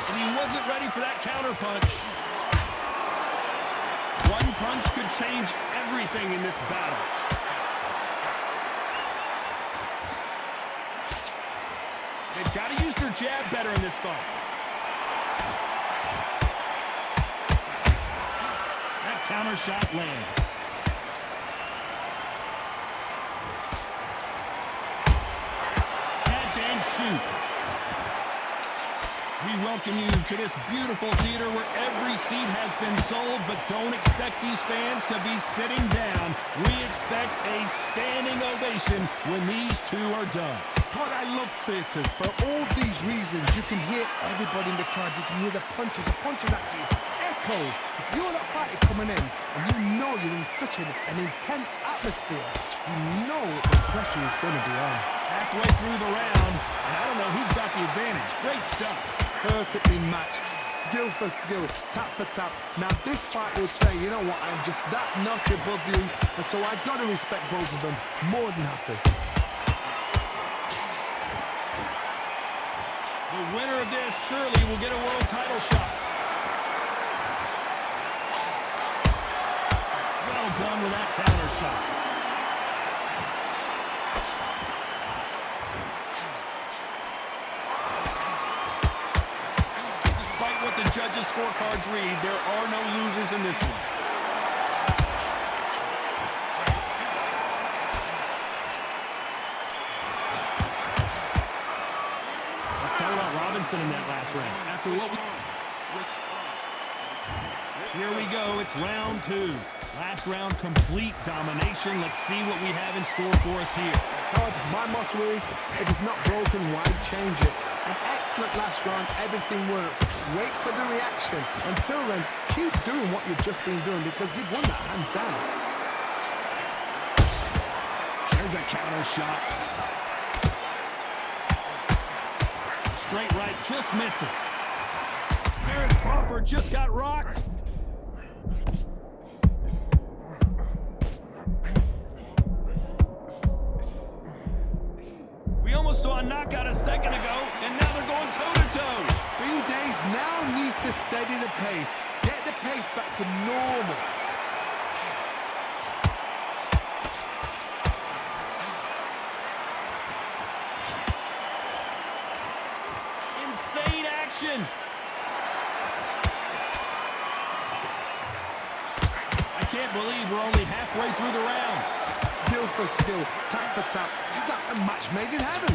And he wasn't ready for that counter punch. One punch could change everything in this battle. They've got to use their jab better in this fight. That counter shot lands. Catch and shoot. We welcome you to this beautiful theater where every seat has been sold, but don't expect these fans to be sitting down. We expect a standing ovation when these two are done. God, I love theatres. For all these reasons, you can hear everybody in the crowd. You can hear the punches actually echo. If you're that fighter coming in and you know you're in such an intense atmosphere, you know the pressure is going to be on. Halfway through the round, and I don't know who's got the advantage. Great stuff. Perfectly matched, skill for skill, tap for tap. Now this fight will say, you know what, I'm just that notch above you, and so I gotta respect both of them. More than happy. The winner of this surely will get a world title shot. Well done with that counter shot. The judges' scorecards read, there are no losers in this one. Let's talk about Robinson in that last round. After what we... Here we go, it's round two. Last round, complete domination. Let's see what we have in store for us here. Todd, my motto is, if it's not broken, why change it? An excellent last round, everything works. Wait for the reaction. Until then, keep doing what you've just been doing because you've won that hands down. There's a counter shot. Straight right, just misses. Terrence Crawford just got rocked. We almost saw a knockout a second ago, and now they're going toe-to-toe. Green Days now needs to steady the pace. Get the pace back to normal. Insane action. I can't believe we're only halfway through the round. Skill for skill, tap for tap, just like a match made in heaven.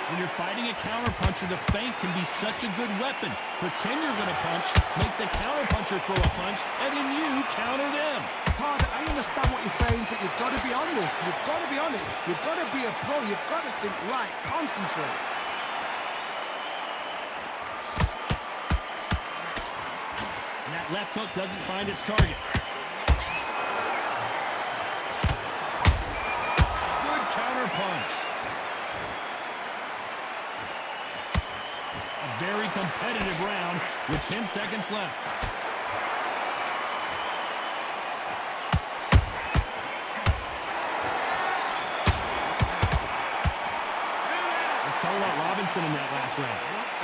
When you're fighting a counterpuncher, the feint can be such a good weapon. Pretend you're going to punch, make the counterpuncher throw a punch, and then you counter them. Todd, I understand what you're saying, but you've got to be on this. You've got to be on it. You've got to be a pro. You've got to think right, concentrate. That left hook doesn't find its target. Good counter punch. A very competitive round with 10 seconds left. Let's talk about Robinson in that last round.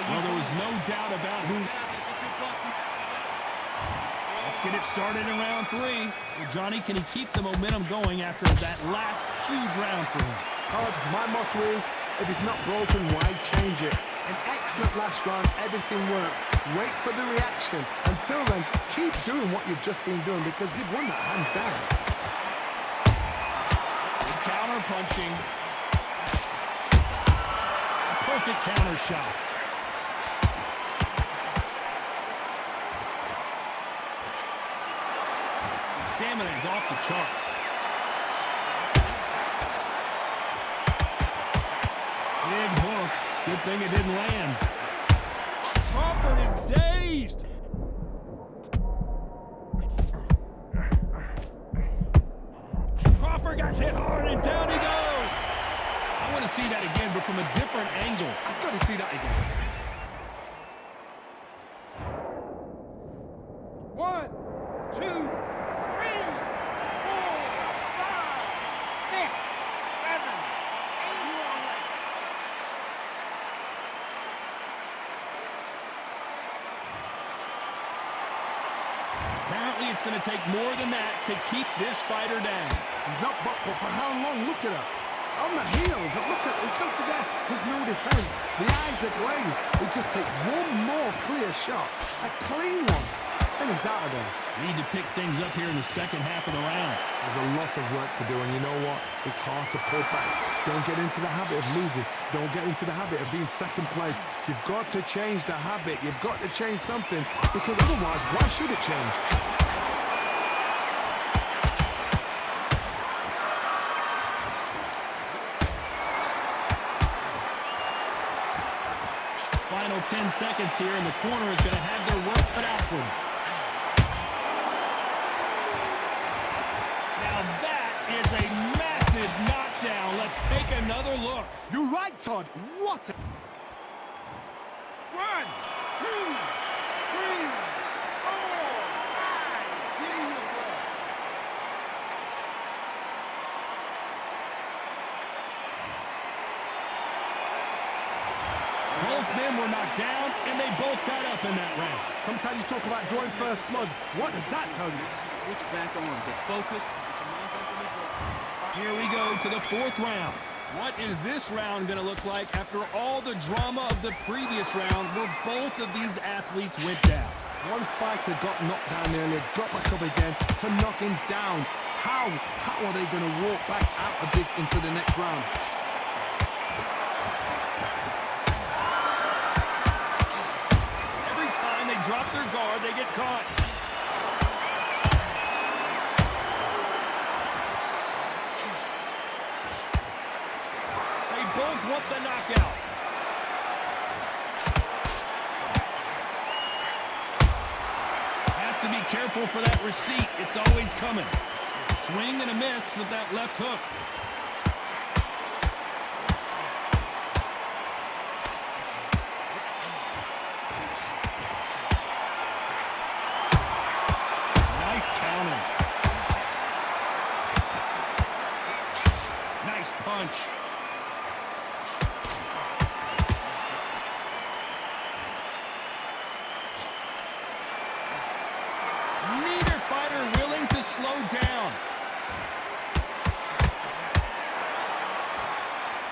Well, there was no doubt about who... Let's get it started in round three. Well, Johnny, can he keep the momentum going after that last huge round for him? Todd, my motto is, if it's not broken, why change it? An excellent last round, everything works. Wait for the reaction. Until then, keep doing what you've just been doing because you've won that hands down. Good counter punching. A perfect counter shot. Stamina is off the charts. Big hook. Good thing it didn't land. Crawford is dazed. Crawford got hit hard and down he goes. I want to see that again, but from a different angle. I've got to see that again. 1, 2, 3, 4. it's going to take more than that to keep this fighter down. He's up, but for how long? Look at her. On the heels, look at, there's nothing there. There's no defense. The eyes are glazed. It just takes one more clear shot. A clean one. And he's out of there. Need to pick things up here in the second half of the round. There's a lot of work to do, and you know what? It's hard to pull back. Don't get into the habit of losing. Don't get into the habit of being second place. You've got to change the habit. You've got to change something, because otherwise, why should it change? Final 10 seconds here, and the corner is going to have their work cut out for them. Now that is a massive knockdown. Let's take another look. You're right, Todd. What? 1, 2, 3, 4, 5. Both men were knocked down, and they both got up in that round. Sometimes you talk about drawing first blood. What does that tell you? Switch back on. Get focused. Here we go to the fourth round. What is this round going to look like after all the drama of the previous round where both of these athletes went down? One fighter got knocked down earlier, got back up again to knock him down. How are they going to walk back out of this into the next round? Every time they drop their guard, they get caught. They both want the knockout. Has to be careful for that receipt. It's always coming. Swing and a miss with that left hook. Nice counter. Nice punch. Neither fighter willing to slow down.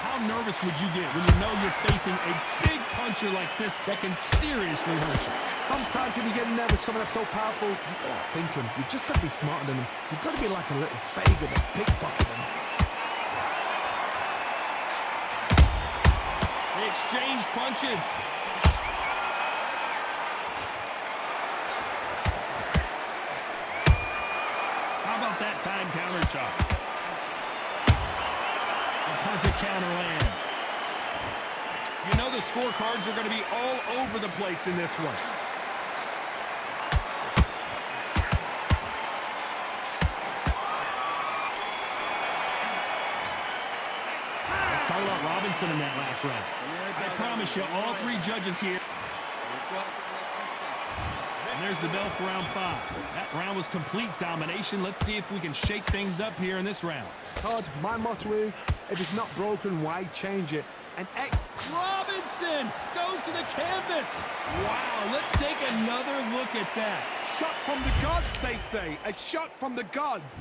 How nervous would you get when you know you're facing a big puncher like this that can seriously hurt you? Sometimes when you get nervous, someone that's so powerful, you've got to think him. You've just got to be smarter than him. You've got to be like a little Fagin and pickpocket him. They exchange punches. How about that time counter shot? A perfect counter lands. You know the scorecards are going to be all over the place in this one. Let's talk about Robinson in that last round. I promise you, all three judges here. And there's the bell for round 5. That round was complete domination. Let's see if we can shake things up here in this round. Todd, my motto is, if it's not broken, why change it? And Robinson goes to the canvas. Wow, let's take another look at that. shot from the gods, they say. A shot from the gods.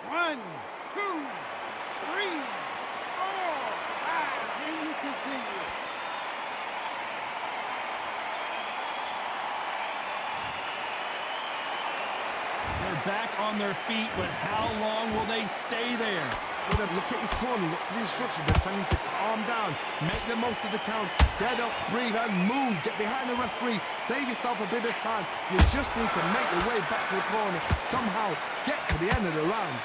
1, 2, 3, 4, 5. Can you continue? They're back on their feet, but how long will they stay there? Look at his corner. Look at the instructions. They're telling him to calm down. Make the most of the count. Get up, breathe, and move. Get behind the referee. Save yourself a bit of time. You just need to make your way back to the corner. Somehow get to the end of the round.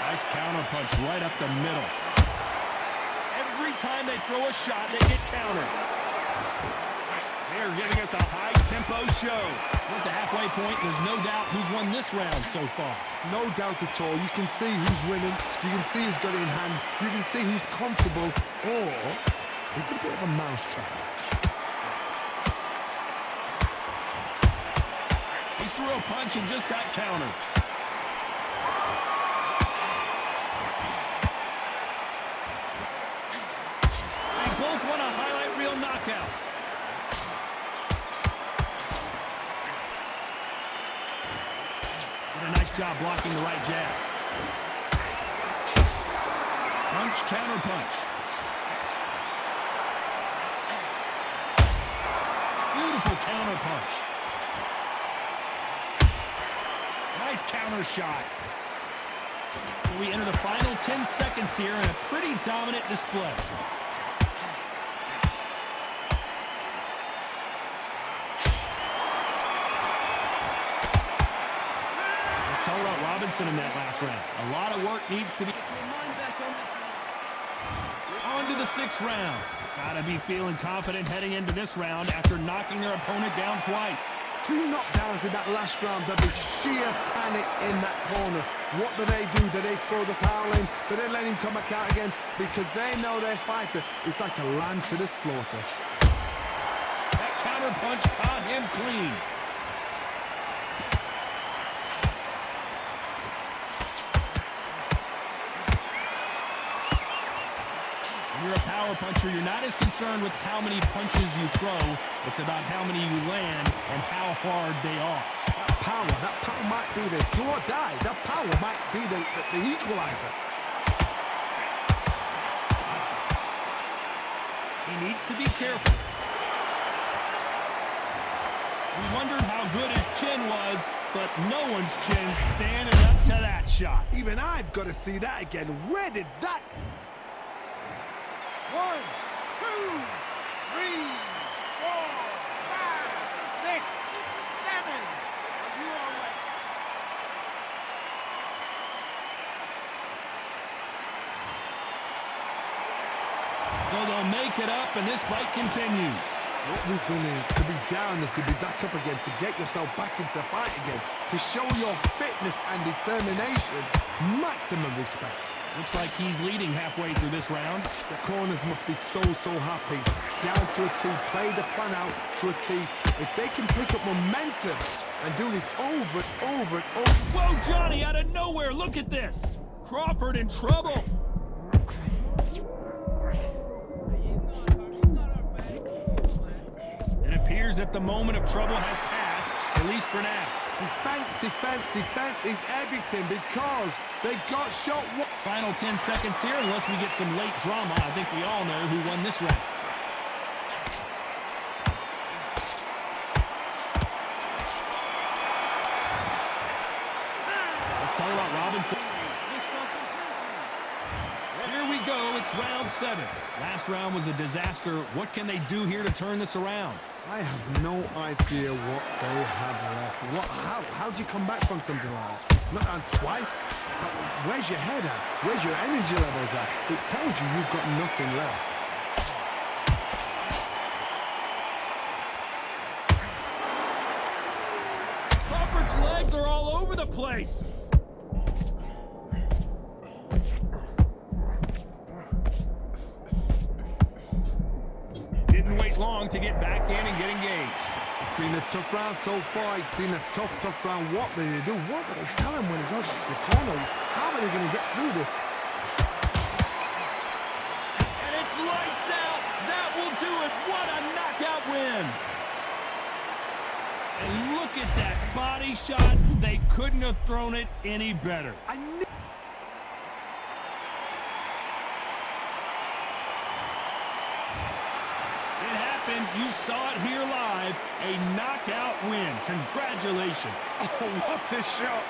Nice counter punch right up the middle. Every time they throw a shot, they get countered. They're giving us a high-tempo show. We're at the halfway point. There's no doubt who's won this round so far. No doubt at all. You can see who's winning. You can see who's got it in hand. You can see who's comfortable. Or it's a bit of a mousetrap. He threw a punch and just got countered. They both want a highlight reel knockout. job blocking the right jab. Punch, counter punch. Beautiful counter punch. Nice counter shot. We enter the final 10 seconds here in a pretty dominant display. Let's talk about Robinson in that last round. A lot of work needs to be... On to the 6th round. Gotta be feeling confident heading into this round after knocking their opponent down twice. 2 knockdowns in that last round. There'll be sheer panic in that corner. What do? Do they throw the towel in? Do they let him come back out again? Because they know their fighter is like a lamb to the slaughter. That counter punch caught him clean. When you're a power puncher, you're not as concerned with how many punches you throw. It's about how many you land and how hard they are. That power might be the do or die. That power might be the equalizer. He needs to be careful. We wondered how good his chin was, but no one's chin standing up to that shot. Even I've got to see that again. Where did that... 1, 2, 3, 4, 5, 6, 7. You are right. So they'll make it up, and this fight continues. What resilience to be down and to be back up again, to get yourself back into fight again, to show your fitness and determination. Maximum respect. Looks like he's leading halfway through this round. The corners must be so happy. Down to a T, play the plan out to a T. If they can pick up momentum and do this over and over and over. Whoa, Johnny, out of nowhere, look at this. Crawford in trouble. It appears that the moment of trouble has passed, at least for now. Defense is everything because they got shot. Final 10 seconds here, unless we get some late drama. I think we all know who won this round. Let's talk about Robinson. Here we go, it's round 7. Last round was a disaster. What can they do here to turn this around? I have no idea what they have left. How do you come back from something like that? Not down twice? Where's your head at? Where's your energy levels at? It tells you you've got nothing left. Crawford's legs are all over the place. Didn't wait long to get back in and get engaged. It's been a tough round so far. It's been a tough round. What do they do? What do they tell him when he goes up to the corner? How are they going to get through this? And it's lights out. That will do it. What a knockout win. And look at that body shot. They couldn't have thrown it any better. You saw it here live. A knockout win. Congratulations. Oh, what a shot.